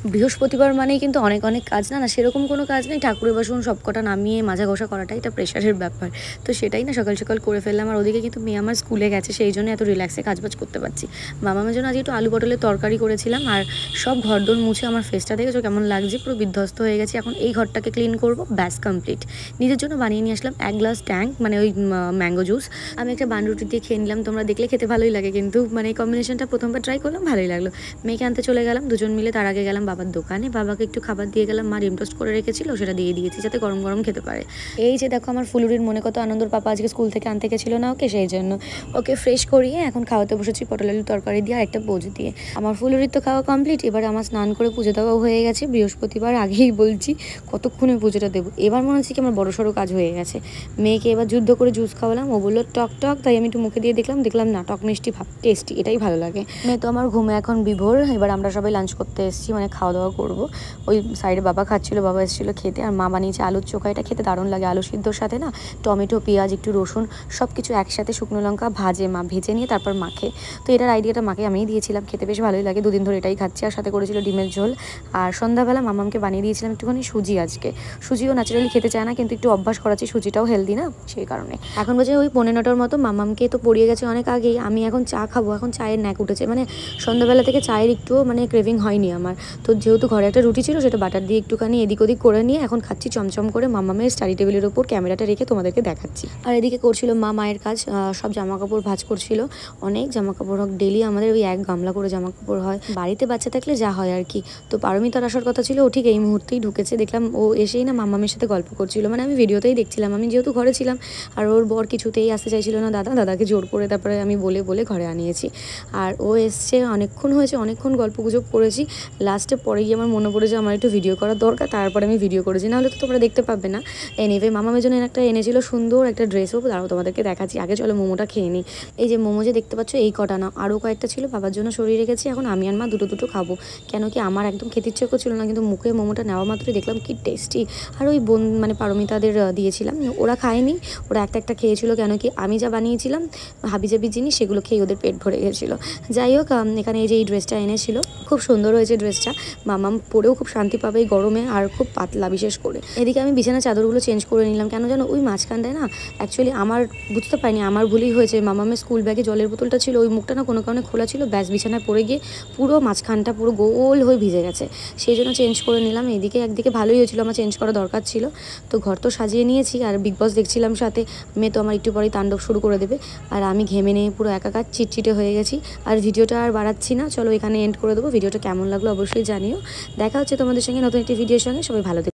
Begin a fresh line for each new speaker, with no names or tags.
বৃহস্পতিবার মানেই কিন্তু অনেক অনেক কাজ না সেরকম কোনো কাজ নেই, ঠাকুরের বাসন সব কটা নামিয়ে মাজা ঘষা করাটাই এটা প্রেশারের ব্যাপার। তো সেটাই না সকাল সকাল করে ফেললাম। আর ওদিকে কিন্তু মেয়ে আমার স্কুলে গেছে, সেই জন্য এত রিল্যাক্সে কাজবাজ করতে পারছি। মামামের জন্য আজ একটু আলু পটলের তরকারি করেছিলাম, আর সব ঘরদোর মুছে আমার ফেসটা দেখেছো কেমন লাগছে, পুরো বিধ্বস্ত হয়ে গেছে। এখন এই ঘরটাকে ক্লিন করবো, ব্যাস কমপ্লিট। নিজের জন্য বানিয়ে নিয়ে আসলাম 1 গ্লাস ট্যাঙ্ক, মানে ওই ম্যাঙ্গো জুস। আমি একটা বান রুটি দিয়ে খেয়ে নিলাম, তোমরা দেখলে খেতে ভালোই লাগে, কিন্তু মানে এই কম্বিনেশনটা প্রথমবার ট্রাই করলাম, ভালোই লাগলো। মেয়েকে আনতে চলে গেলাম দুজন মিলে। তার আগে গেলাম বাবার দোকানে, বাবাকে একটু খাবার দিয়ে গেলাম। মা ডিম টোস্ট করে রেখেছিল, সেটা দিয়ে দিয়েছি যাতে গরম গরম খেতে পারে। এই যে দেখো আমার ফুলুরির মনে কত আনন্দর, পাপা আজকে স্কুল থেকে আনতে গেছিল না ওকে, সেই জন্য ওকে ফ্রেশ করিয়ে এখন খাওয়াতে বসেছি পটল আলু তরকারি দিয়ে আর একটা পোজ দিয়ে। আমার ফুলুরির তো খাওয়া কমপ্লিট, এবার আমার স্নান করে পুজো দেওয়াও হয়ে গেছে। বৃহস্পতিবার আগেই বলছি কতক্ষণে পুজোটা দেবো, এবার মনে হচ্ছে কি আমার বড়সড় কাজ হয়ে গেছে। মেয়েকে এবার যুদ্ধ করে জুস খাওয়ালাম, ও বললো টক টক, তাই আমি একটু মুখে দিয়ে দেখলাম না, টক মিষ্টি ভাব টেস্টি, এটাই ভালো লাগে। মেয়ে তো আমার ঘুমে এখন বিভোর। এবার আমরা সবাই লাঞ্চ করতে এসেছি, মানে খাওয়া দাওয়া করবো। ওই সাইডে বাবা খাচ্ছিল, বাবা এসেছিলো খেতে, আর মা বানিয়েছে আলুর চোখা। এটা খেতে দারুণ লাগে, আলু সিদ্ধর সাথে না টমেটো পেঁয়াজ একটু রসুন সব কিছু একসাথে শুকনো লঙ্কা ভাজে মা, ভেজে নিয়ে তারপর মাখে। তো এটার আইডিয়াটা মাকে আমিই দিয়েছিলাম, খেতে বেশ ভালোই লাগে, দুদিন ধরে এটাই খাচ্ছি। আর সাথে করেছিল ডিমের ঝোল। আর সন্ধ্যাবেলা মামামকে বানিয়ে দিয়েছিলাম একটুখানি সুজি। আজকে সুজিও ন্যাচারালি খেতে চায় না, কিন্তু একটু অভ্যাস করাচ্ছি, সুজিটাও হেলদি না, সেই কারণে। এখন বাজে ওই 15টার মতো, মামামকে তো পড়িয়ে গেছে অনেক আগেই। আমি এখন চা খাবো, এখন চায়ের ন্যাক উঠেছে, মানে সন্ধ্যাবেলা থেকে চায়ের একটুও মানে ক্রেভিং হয়নি আমার। তো যেহেতু ঘরে একটা রুটি ছিল, সেটা বাটার দিয়ে একটুখানি এদিক ওদিক করে নিয়ে এখন খাচ্ছি চমচম করে। মামামের স্টাডি টেবিলের ওপর ক্যামেরাটা রেখে তোমাদেরকে দেখাচ্ছি। আর এদিকে করছিল মা মায়ের কাজ, সব জামা কাপড় ভাঁজ করছিল। অনেক জামা কাপড় হোক, ডেলি আমাদের ওই 1 গামলা করে জামা কাপড় হয়, বাড়িতে বাচ্চা থাকলে যা হয় আর কি। তো পারমিতার আসার কথা ছিল, ও ঠিক এই মুহূর্তেই ঢুকেছে। দেখলাম ও এসেই না মামামের সাথে গল্প করছিল, মানে আমি ভিডিওতেই দেখছিলাম, আমি যেহেতু ঘরে ছিলাম। আর ওর বর কিছুতেই আসতে চাইছিল না, দাদাকে জোর করে তারপরে আমি বলে ঘরে আনিয়েছি। আর ও এসছে, অনেকক্ষণ হয়েছে, অনেকক্ষণ গল্প গুজব করেছি। লাস্টে পরে গিয়ে আমার মনে পড়েছে আমার একটু ভিডিও করার দরকার, তারপরে আমি ভিডিও করেছি, নাহলে তো তোমরা দেখতে পাবে না। এনিওয়ে মামামের জন্য একটা এনেছিল সুন্দর একটা ড্রেসও, দাঁড়াও তোমাদেরকে দেখাচ্ছি। আগে চলো মোমোটা খেয়ে নিই। এই যে মোমো যে দেখতে পাচ্ছ, এই কটা না, আরও কয়েকটা ছিল, বাবার জন্য সরিয়ে রেখেছি। এখন আমি আর মা দুটো খাবো, কেন কি আমার একদম খেতে ইচ্ছে করছিল না, কিন্তু মুখে মোমোটা নেওয়া মাত্রই দেখলাম কি টেস্টি। আর ওই বোন মানে পারমিতাদের দিয়েছিলাম, ওরা খায়নি, ওরা একটা খেয়েছিল, কেন কি আমি যা বানিয়েছিলাম হাবিজাবি জিনিস সেগুলো খেয়ে ওদের পেট ভরে গেছিলো। যাই হোক, এখানে এই যে এই ড্রেসটা এনেছিল, খুব সুন্দর হয়েছে ড্রেসটা, মামাম পরেও খুব শান্তি পাবে এই গরমে, আর খুব পাতলা বিশেষ করে। এদিকে আমি বিছানা চাদরগুলো চেঞ্জ করে নিলাম, কেন জানো ওই মাঝখানটায় না অ্যাকচুয়ালি আমার বুঝতে পারিনি, আমার ভুলই হয়েছে। মামামের স্কুল ব্যাগে জলের বোতলটা ছিল, ওই মুখটা না কোনো কারণে খোলা ছিল, ব্যাস বিছানায় পড়ে গিয়ে পুরো মাঝখানটা পুরো গোল হয়ে ভিজে গেছে, সেই জন্য চেঞ্জ করে নিলাম। এদিকে একদিকে ভালোই হয়েছিল, আমার চেঞ্জ করা দরকার ছিল। তো ঘর তো সাজিয়ে নিয়েছি, আর বিগ বস দেখছিলাম সাথে। মেয়ে তো আমার একটু পরেই তাণ্ডব শুরু করে দেবে, আর আমি ঘেমে নিয়ে পুরো একাকার চিটচিটে হয়ে গেছি। আর ভিডিওটা আর বাড়াচ্ছি না, চলো এখানে এন্ড করে দেবো। ভিডিওটা কেমন লাগলো অবশ্যই জানিও। দেখা হচ্ছে তোমাদের সঙ্গে নতুন একটি ভিডিওর সঙ্গে, সবাই ভালো থেকো।